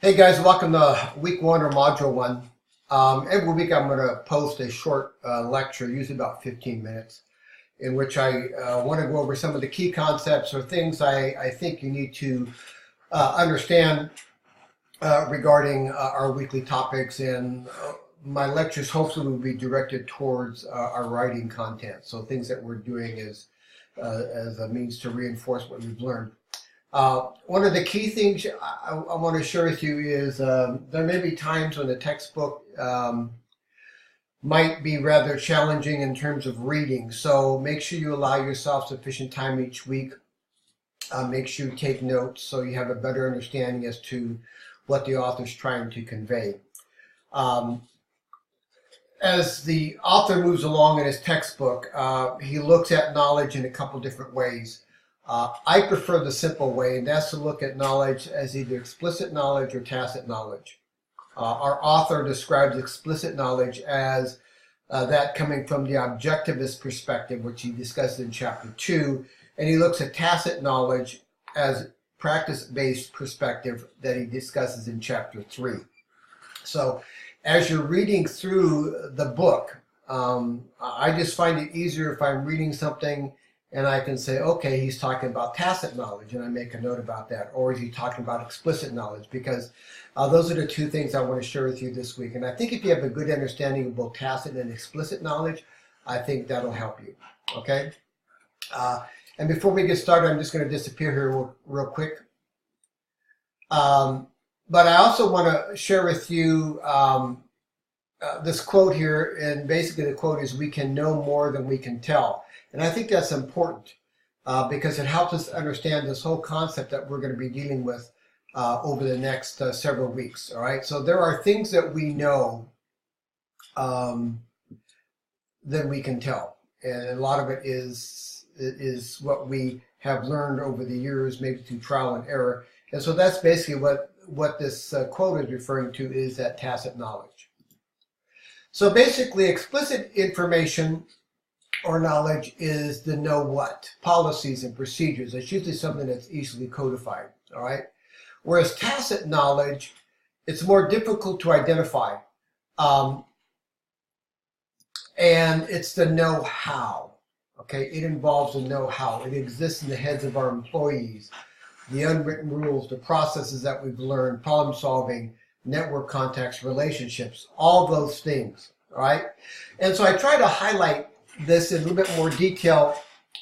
Hey guys, welcome to week one or module one. Every week I'm going to post a short lecture, usually about 15 minutes, in which I want to go over some of the key concepts or things I think you need to understand regarding our weekly topics. And my lectures hopefully will be directed towards our writing content. So things that we're doing as a means to reinforce what we've learned. One of the key things I want to share with you is there may be times when the textbook might be rather challenging in terms of reading. So make sure you allow yourself sufficient time each week. Make sure you take notes so you have a better understanding as to what the author's trying to convey. As the author moves along in his textbook, he looks at knowledge in a couple different ways. I prefer the simple way, and that's to look at knowledge as either explicit knowledge or tacit knowledge. Our author describes explicit knowledge as that coming from the objectivist perspective, which he discusses in chapter 2, and he looks at tacit knowledge as practice-based perspective that he discusses in chapter 3. So as you're reading through the book, I just find it easier if I'm reading something and I can say, okay, he's talking about tacit knowledge, and I make a note about that. Or is he talking about explicit knowledge? Because those are the two things I want to share with you this week. And I think if you have a good understanding of both tacit and explicit knowledge, I think that'll help you, okay? And before we get started, I'm just going to disappear here real quick. But I also want to share with you this quote here, and basically the quote is, "We can know more than we can tell." And I think that's important because it helps us understand this whole concept that we're going to be dealing with over the next several weeks. All right. So there are things that we know than we can tell, and a lot of it is what we have learned over the years, maybe through trial and error. And so that's basically what this quote is referring to, is that tacit knowledge. So basically, explicit information or knowledge is the know what, policies and procedures. It's usually something that's easily codified, all right? Whereas tacit knowledge, it's more difficult to identify. And it's the know-how, okay? It involves the know-how. It exists in the heads of our employees, the unwritten rules, the processes that we've learned, problem solving, network contacts, relationships, all those things, all right? And so I try to highlight this in a little bit more detail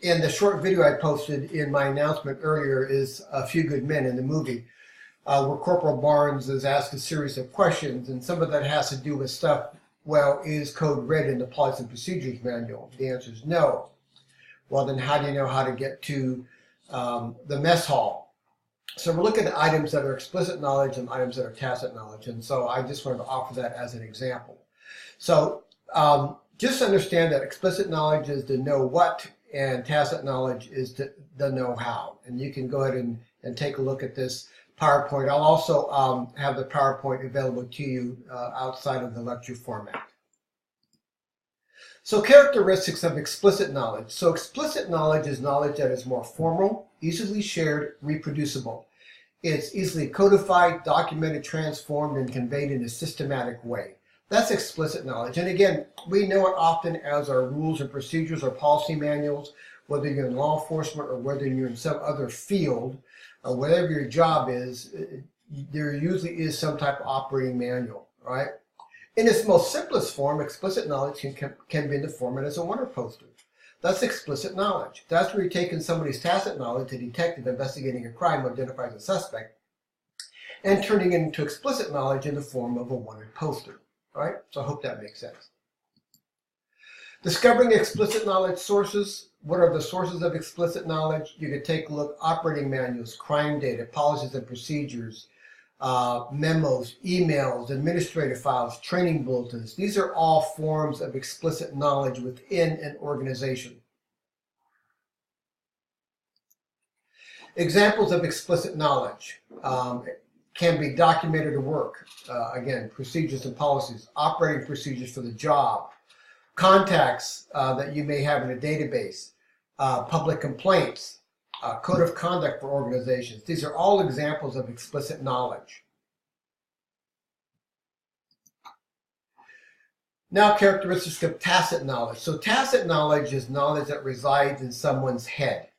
in the short video I posted in my announcement earlier, is A Few Good Men in the movie, where Corporal Barnes is asked a series of questions, and some of that has to do with stuff, well, is code red in the Policy and Procedures Manual? The answer is no. Well, then how do you know how to get to the mess hall? So we're looking at items that are explicit knowledge and items that are tacit knowledge, and so I just wanted to offer that as an example. So just understand that explicit knowledge is the know what, and tacit knowledge is the know how. And you can go ahead and take a look at this PowerPoint. I'll also have the PowerPoint available to you outside of the lecture format. So characteristics of explicit knowledge. So explicit knowledge is knowledge that is more formal, easily shared, reproducible. It's easily codified, documented, transformed, and conveyed in a systematic way. That's explicit knowledge. And again, we know it often as our rules and procedures or policy manuals, whether you're in law enforcement or whether you're in some other field, or whatever your job is, there usually is some type of operating manual, right? In its most simplest form, explicit knowledge can be in the format as a wonder poster. That's explicit knowledge. That's where you're taking somebody's tacit knowledge, a detective investigating a crime who identifies a suspect, and turning it into explicit knowledge in the form of a wanted poster. All right, so I hope that makes sense. Discovering explicit knowledge sources. What are the sources of explicit knowledge? You could take a look: operating manuals, crime data, policies and procedures, memos, emails, administrative files, training bulletins. These are all forms of explicit knowledge within an organization. Examples of explicit knowledge. Can be documented work, again, procedures and policies, operating procedures for the job, contacts that you may have in a database, public complaints, code of conduct for organizations. These are all examples of explicit knowledge. Now, characteristics of tacit knowledge. So tacit knowledge is knowledge that resides in someone's head.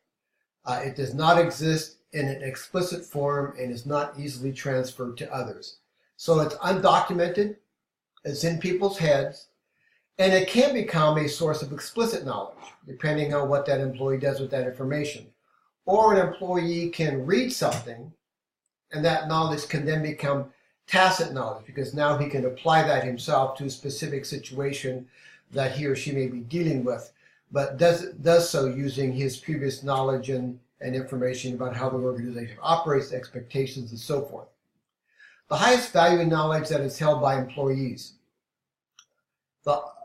It does not exist in an explicit form and is not easily transferred to others. So it's undocumented, it's in people's heads, and it can become a source of explicit knowledge, depending on what that employee does with that information. Or an employee can read something, and that knowledge can then become tacit knowledge, because now he can apply that himself to a specific situation that he or she may be dealing with, but does so using his previous knowledge and information about how the organization operates, expectations, and so forth. The highest value in knowledge that is held by employees.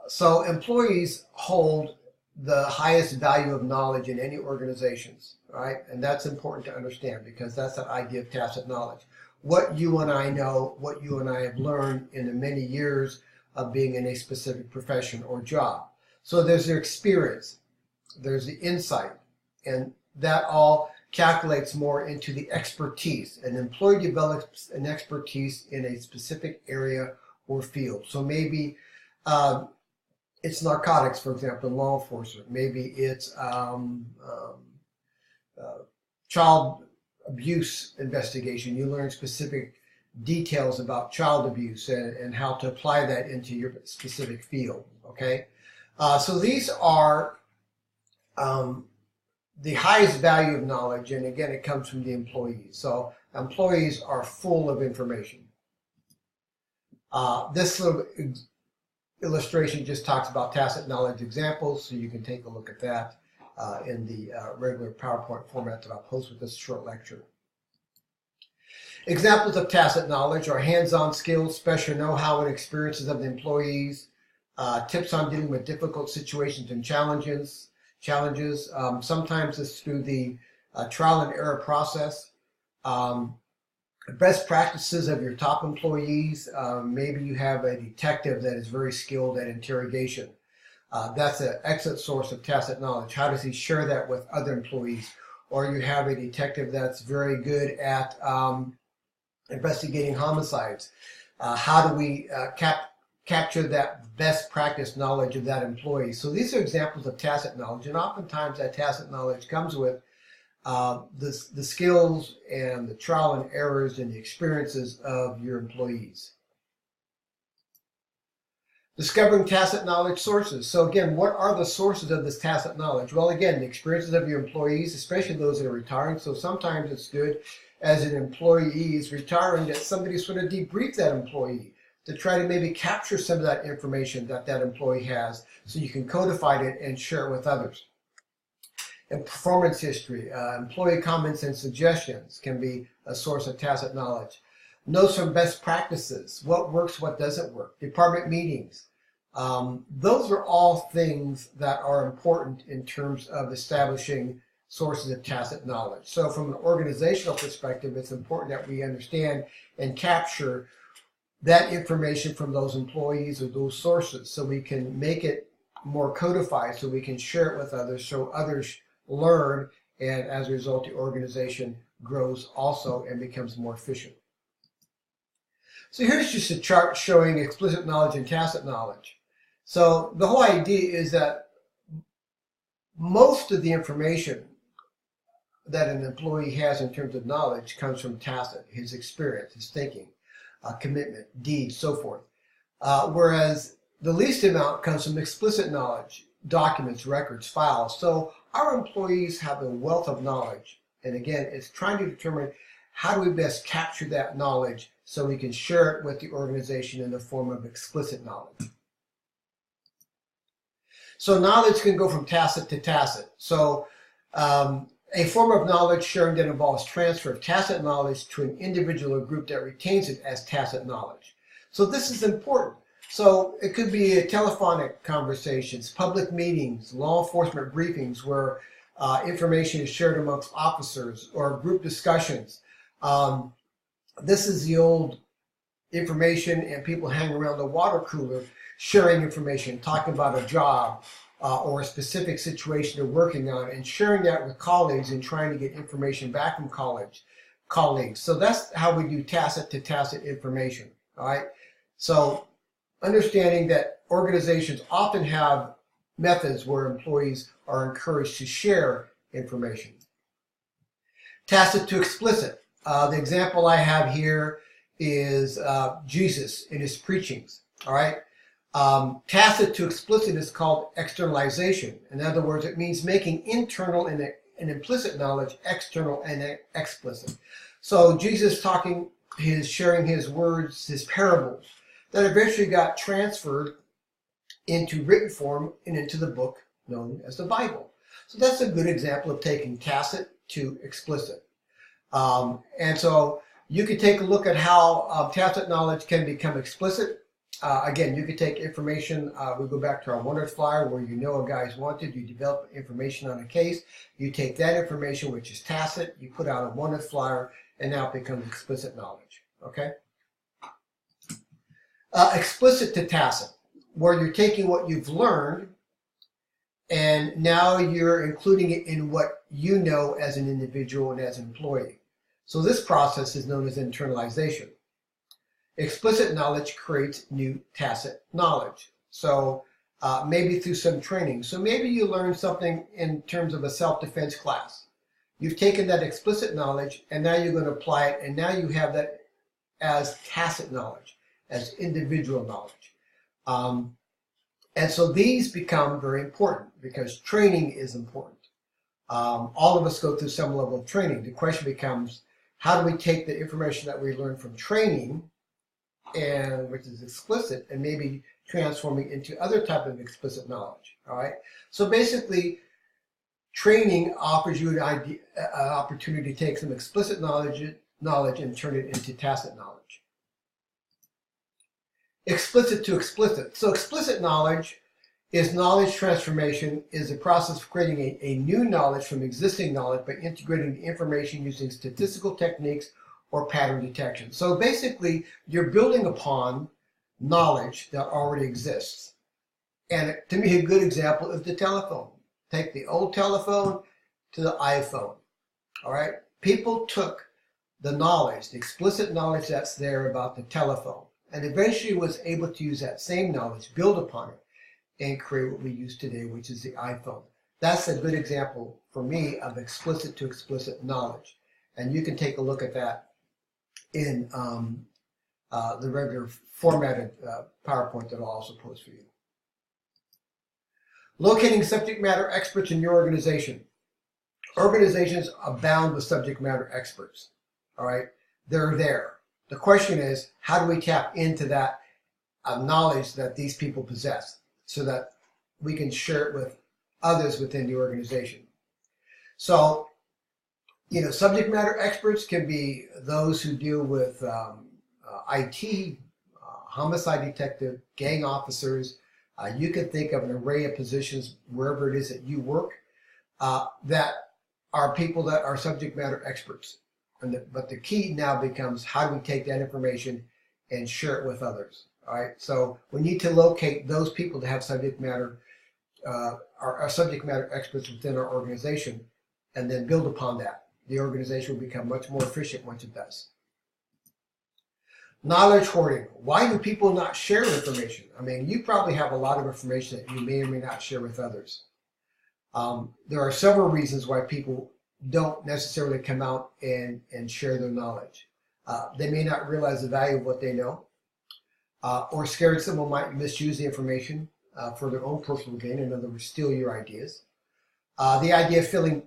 So employees hold the highest value of knowledge in any organizations, right? And that's important to understand, because that's that idea of tacit knowledge. What you and I know, what you and I have learned in the many years of being in a specific profession or job. So there's their experience, there's the insight, and that all calculates more into the expertise. An employee develops an expertise in a specific area or field. So maybe it's narcotics, for example, in law enforcement. Maybe it's child abuse investigation. You learn specific details about child abuse and how to apply that into your specific field, okay? So these are the highest value of knowledge, and again, it comes from the employees. So employees are full of information. This little illustration just talks about tacit knowledge examples, so you can take a look at that in the regular PowerPoint format that I'll post with this short lecture. Examples of tacit knowledge are hands-on skills, special know-how and experiences of the employees, tips on dealing with difficult situations and challenges. Sometimes it's through the trial and error process. Best practices of your top employees. Maybe you have a detective that is very skilled at interrogation. That's an excellent source of tacit knowledge. How does he share that with other employees? Or you have a detective that's very good at investigating homicides. How do we capture that best practice knowledge of that employee? So these are examples of tacit knowledge, and oftentimes that tacit knowledge comes with the skills and the trial and errors and the experiences of your employees. Discovering tacit knowledge sources. So again, what are the sources of this tacit knowledge? Well, again, the experiences of your employees, especially those that are retiring. So sometimes it's good as an employee is retiring that somebody sort of debrief that employee to try to maybe capture some of that information that that employee has, so you can codify it and share it with others. And performance history, employee comments and suggestions can be a source of tacit knowledge. Notes from best practices, what works, what doesn't work. Department meetings. Those are all things that are important in terms of establishing sources of tacit knowledge. So from an organizational perspective, it's important that we understand and capture that information from those employees or those sources, so we can make it more codified, so we can share it with others, so others learn, and as a result, the organization grows also and becomes more efficient. So here's just a chart showing explicit knowledge and tacit knowledge. So the whole idea is that most of the information that an employee has in terms of knowledge comes from tacit, his experience, his thinking, commitment, deeds, so forth. Whereas the least amount comes from explicit knowledge, documents, records, files. So our employees have a wealth of knowledge. And again, it's trying to determine how do we best capture that knowledge so we can share it with the organization in the form of explicit knowledge. So knowledge can go from tacit to tacit. So a form of knowledge sharing that involves transfer of tacit knowledge to an individual or group that retains it as tacit knowledge. So this is important. So it could be telephonic conversations, public meetings, law enforcement briefings where information is shared amongst officers, or group discussions. This is the old information, and people hang around the water cooler sharing information, talking about a job or a specific situation they're working on, and sharing that with colleagues and trying to get information back from colleagues. So that's how we do tacit to tacit information. All right. So understanding that organizations often have methods where employees are encouraged to share information. Tacit to explicit. The example I have here is Jesus in his preachings. All right. Tacit to explicit is called externalization. In other words, it means making internal and implicit knowledge external and explicit. So Jesus sharing his words, his parables, that eventually got transferred into written form and into the book known as the Bible. So that's a good example of taking tacit to explicit. And so you could take a look at how tacit knowledge can become explicit. Again, you could take information, we go back to our wanted flyer where you know a guy's wanted, you develop information on a case, you take that information, which is tacit, you put out a wanted flyer, and now it becomes explicit knowledge, okay? Explicit to tacit, where you're taking what you've learned and now you're including it in what you know as an individual and as an employee. So this process is known as internalization. Explicit knowledge creates new tacit knowledge. So maybe through some training. So maybe you learn something in terms of a self-defense class. You've taken that explicit knowledge and now you're going to apply it, and now you have that as tacit knowledge, as individual knowledge. And so these become very important because training is important. All of us go through some level of training. The question becomes, how do we take the information that we learn from training, and which is explicit, and maybe transforming into other type of explicit knowledge? All right. So basically, training offers you an opportunity to take some explicit knowledge and turn it into tacit knowledge. Explicit to explicit. So explicit knowledge is knowledge transformation, is a process of creating a new knowledge from existing knowledge by integrating the information using statistical techniques or pattern detection. So basically, you're building upon knowledge that already exists. And to me, a good example is the telephone. Take the old telephone to the iPhone. All right? People took the knowledge, the explicit knowledge that's there about the telephone, and eventually was able to use that same knowledge, build upon it, and create what we use today, which is the iPhone. That's a good example for me of explicit to explicit knowledge. And you can take a look at that in the regular formatted PowerPoint that I'll also post for you. Locating subject matter experts in your organization. Organizations abound with subject matter experts. All right, they're there. The question is, how do we tap into that knowledge that these people possess so that we can share it with others within the organization? So, you know, subject matter experts can be those who deal with IT, homicide detective, gang officers. You can think of an array of positions wherever it is that you work that are people that are subject matter experts. But the key now becomes, how do we take that information and share it with others? All right. So we need to locate those people that have subject matter, are subject matter experts within our organization, and then build upon that. The organization will become much more efficient once it does. Knowledge hoarding. Why do people not share information? I mean, you probably have a lot of information that you may or may not share with others. There are several reasons why people don't necessarily come out and share their knowledge. They may not realize the value of what they know, or scared someone might misuse the information for their own personal gain, in other words, steal your ideas. The idea of feeling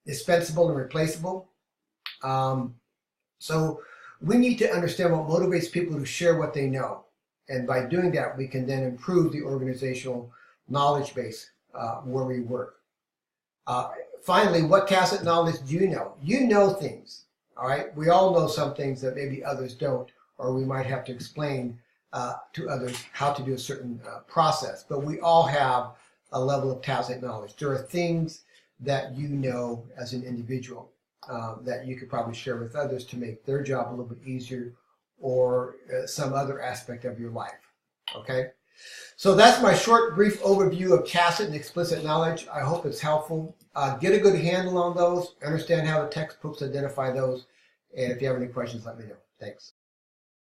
dispensable and replaceable. So we need to understand what motivates people to share what they know. And by doing that, we can then improve the organizational knowledge base where we work. Finally, what tacit knowledge do you know? You know things, all right? We all know some things that maybe others don't, or we might have to explain to others how to do a certain process. But we all have a level of tacit knowledge. There are things that you know as an individual that you could probably share with others to make their job a little bit easier, or some other aspect of your life, okay? So that's my short, brief overview of tacit and explicit knowledge. I hope it's helpful. Get a good handle on those, understand how the textbooks identify those, and if you have any questions, let me know. Thanks.